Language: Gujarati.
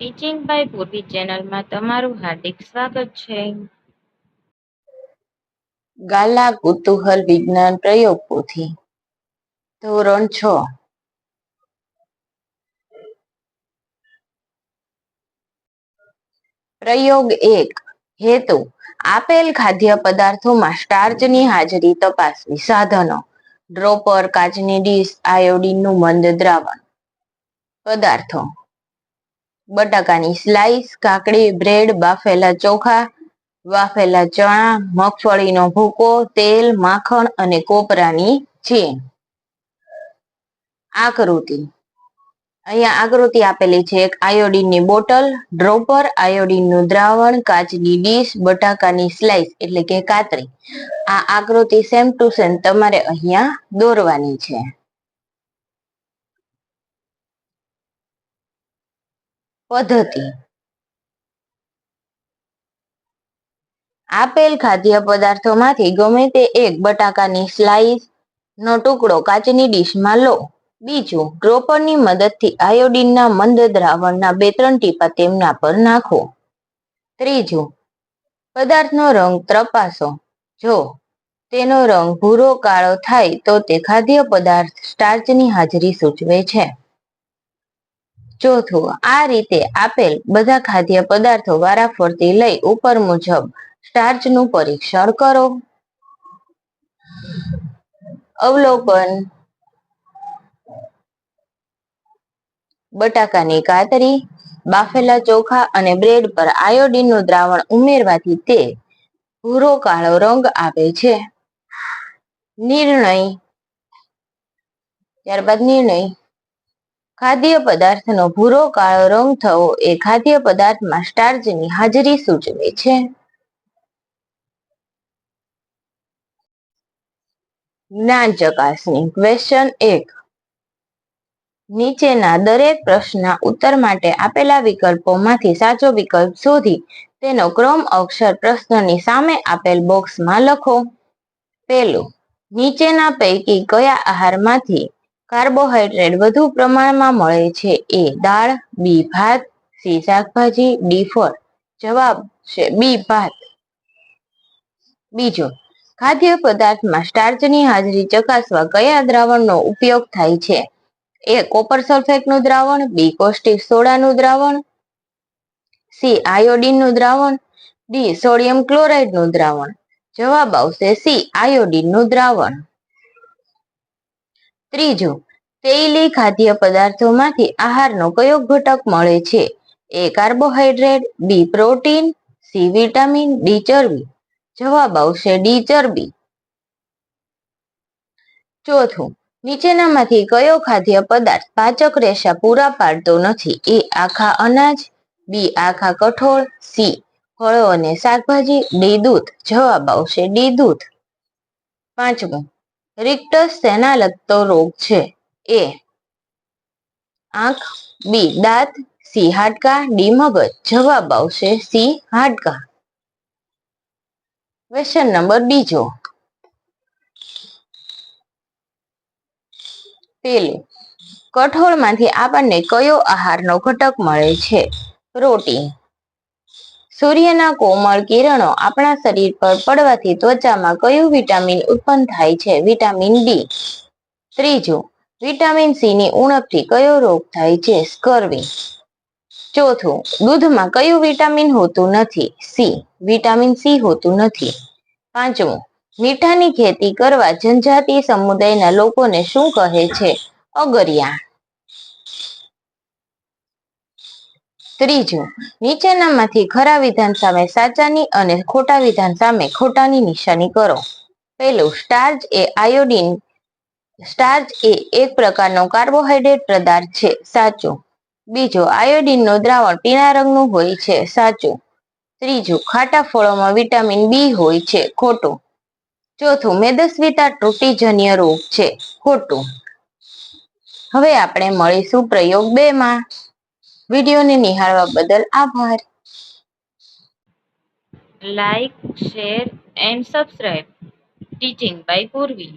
ટીચિંગ બાય પૂર્વી ચેનલમાં તમારું હાર્દિક સ્વાગત છે. ગાલા કુતૂહલ વિજ્ઞાન પ્રયોગ પોથી ધોરણ 6. પ્રયોગ 1. હેતુ: આપેલ ખાદ્ય પદાર્થોમાં સ્ટાર્ચની હાજરી તપાસવી. સાધનો: ડ્રોપર, કાચની ડીશ, આયોડીનનું મંદ દ્રાવણ. પદાર્થો: બટાકાની સ્લાઇસ, કાકડી, બ્રેડ, બાફેલા ચોખા, બાફેલા ચણા, મગફળીનો ભૂકો, તેલ, માખણ અને કોપરાની છીણ. આકૃતિ: અહીંયા આકૃતિ આપેલી છે. એક આયોડીનની બોટલ, ડ્રોપર, આયોડીનનું દ્રાવણ, કાચની ડીશ, બટાકાની સ્લાઇસ એટલે કે કાતરી. આ આકૃતિ સેમ ટુ સેમ તમારે અહીંયા દોરવાની છે. પદ્ધતિ: આપેલ ખાદ્ય પદાર્થોમાંથી ગમે તે એક બટાકાની સ્લાઇસ નો ટુકડો કાચની ડીશમાં લો. બીજું, ડ્રોપરની મદદથી આયોડીનના મંદ દ્રાવણના 2-3 ટીપા તેમના પર નાખો. ત્રીજું, પદાર્થનો રંગ તપાસો. જો તેનો રંગ ભૂરો કાળો થાય તો તે ખાદ્ય પદાર્થ સ્ટાર્ચની હાજરી સૂચવે છે. ચોથું, આ રીતે આપેલ બધા ખાદ્ય પદાર્થો વારાફરતી લઈ ઉપર મુજબ સ્ટાર્ચનું પરીક્ષણ કરો. અવલોકન: બટાકાની કાતરી, બાફેલા ચોખા અને બ્રેડ પર આયોડીનનું દ્રાવણ ઉમેરવાથી તે ભૂરો કાળો રંગ આવે છે. ત્યારબાદ નિર્ણય: ખાદ્ય પદાર્થનો ભૂરો કાળો રંગ થવો એ ખાદ્ય પદાર્થમાં સ્ટાર્ચની હાજરી સૂચવે છે. જ્ઞાન ચકાસણી. ક્વેશ્ચન 1. નીચેના દરેક પ્રશ્નના ઉત્તર માટે આપેલા વિકલ્પોમાંથી સાચો વિકલ્પ શોધી તેનો ક્રમ અક્ષર પ્રશ્નની સામે આપેલ બોક્સમાં લખો. પહેલું, નીચેના પૈકી કયા આહારમાંથી કાર્બોહાઈડ્રેટ વધુ પ્રમાણમાં મળે છે? એ. દાળ, બી. ભાત, સી. શાકભાજી, ડી. ફળ. જવાબ છે બી. ભાત. બીજો, ખાદ્ય પદાર્થમાં સ્ટાર્ચની હાજરી ચકાસવા કયા દ્રાવણનો ઉપયોગ થાય છે? એ. કોપર સલ્ફેટનું દ્રાવણ, બી. કોસ્ટિક સોડાનું દ્રાવણ, સી. આયોડીનનું દ્રાવણ, ડી. સોડિયમ ક્લોરાઇડનું દ્રાવણ. જવાબ આવશે સી. આયોડીનનું દ્રાવણ. ત્રીજું, તૈલી ખાદ્ય પદાર્થોમાંથી આહારનો કયો ઘટક મળે છે? A. Carbohydrate, B. Protein, C. Vitamin, D. ચરબી. જવાબ આવશે ડી. ચરબી. ચોથું, નીચેનામાંથી કયો ખાદ્ય પદાર્થ પાચક રેશા પૂરા પાડતો નથી? એ. આખા અનાજ, બી. આખા કઠોળ, સી. ફળો અને શાકભાજી, ડી. દૂધ. જવાબ આવશે ડી. દૂધ. પાંચમું, રિક્ટસ શેના લગતો રોગ છે? એ. આંખ, બી. દાંત, સી. હાડકાં, ડી. મગજ. જવાબ આવશે સી. હાડકાં. ક્વેશ્ચન નંબર બીજો. પેલું, કઠોળમાંથી આપણને કયો આહારનો ઘટક મળે છે? પ્રોટીન. સૂર્યના કોમળ કિરણો આપણા શરીર પર પડવાથી ત્વચામાં કયું વિટામિન ઉત્પન્ન થાય છે? Vitamin D. ત્રીજું, વિટામિન સી ની ઉણપથી કયો રોગ થાય છે? સ્કર્વી. ચોથું, દૂધમાં કયું વિટામિન હોતું નથી? સી. વિટામિન સી હોતું નથી. પાંચમું, મીઠાની ખેતી કરવા જનજાતિ સમુદાયના લોકોને શું કહે છે? અગરિયા. ત્રીજું, નીચેનામાંથી ખરા વિધાન સામે સાચાની અને ખોટા વિધાન સામે ખોટાની નિશાની કરો. પહેલું, સ્ટાર્ચ એ એક પ્રકારનો કાર્બોહાઈડ્રેટ પદાર્થ છે. સાચું. બીજો, આયોડીનનું દ્રાવણ પીળા રંગનું હોય છે. સાચું. ત્રીજું, ખાટા ફળોમાં વિટામિન બી હોય છે. ખોટું. ચોથું, મેદસ્વીતા ત્રુટિજન્ય રોગ છે. ખોટું. હવે આપણે મળીશું પ્રયોગ 2 માં. વિડીયોને નિહાળવા બદલ આભાર. Like, share and subscribe. Teaching by પૂર્વી.